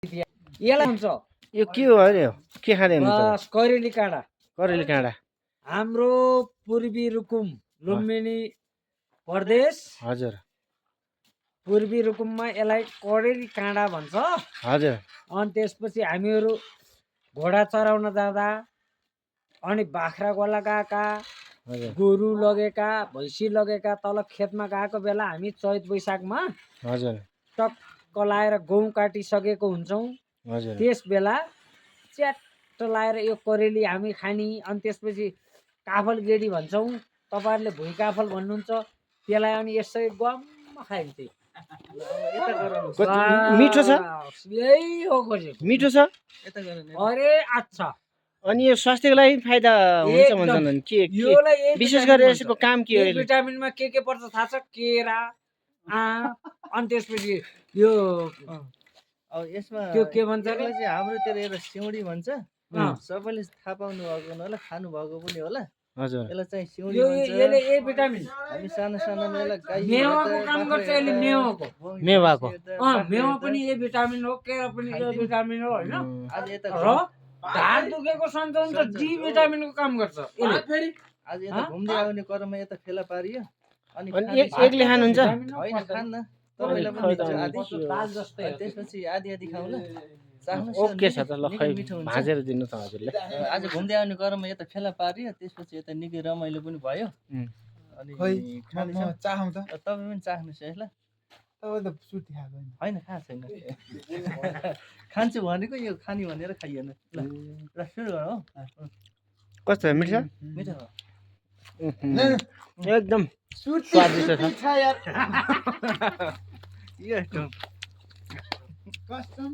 यसलाई हुन्छ यो के हो अरे के खाँदै हुनुहुन्छ बस करेली काँडा करेली काँडा हाम्रो पूर्वी रुकुम लुम्बिनी प्रदेश हजुर पूर्वी रुकुममा यसलाई करेली काँडा भन्छ हजुर अनि त्यसपछि हामीहरू घोडा चराउन जाँदा अनि बाख्रा गोला गएका हजुर गोरु लगेका भैँसी लगेका तल खेतमा गएको बेला हामी चैत वैशाखमा हजुर टक्क लाएर गहुँ काटिसकेको हुन्छौँ हजुर त्यस बेला च्याट्ट लाएर यो करेली हामी खाने अनि त्यसपछि काफल गेडी भन्छौँ तपाईँहरूले भुइँ काफल भन्नुहुन्छ त्यसलाई अनि यसै गममा खाइन्छ मिठो छ यही हो खोज्यो मिठो छ अरे अच्छा अनि यो स्वास्थ्यको लागि फाइदा हुन्छ भन्छन् अनि के विशेष गरेर यसको काम के हो भिटामिनमा के पर्छ थाहा छ केरा अनि त्यसपछि यो अब यसमा त्यो के भन्छ यसलाई चाहिँ हाम्रोतिर एउटा सिउँडी भन्छ सबैले थाहा पाउनु भएको होला खानु भएको पनि होला हजुर यसलाई चाहिँ सिउँडी यो भन्छ यसले ए भिटामिन हामी सानो सानोमा यसलाई गाई मेवाको काम गर्छ यसले मेवाको मेवाको मेवा पनि ए भिटामिन हो केरा पनि ए भिटामिन हो होइन आज यता र ढाड दुखेको सन्चो हुन्छ डी भिटामिनको काम गर्छ यसले आज यता घुम्दै आउने क्रममा यता फेला पारियो अनि एकले खानुहुन्छ होइन खान्न तपाईँलाई पनि दिन्छु आधी त्यसपछि आधी आधी खाउँ ल ओके छ त ल खै भाजेर दिनु त हजुरले आज घुम्दै आउने क्रममा यता फेला पारियो त्यसपछि यता निकै रमाइलो पनि भयो अनि चाहौँ त तपाईँ पनि चाख्नुहोस् है ल तपाईँ त सुटी खाएको होइन खाएको छैन खान्छु भनेको यो खाने भनेर खाइएन ल ल सुरु गरौँ हो कस्तो मिठो मिठो हो एकदम स्वादिष्ट छ यार यो कस्टम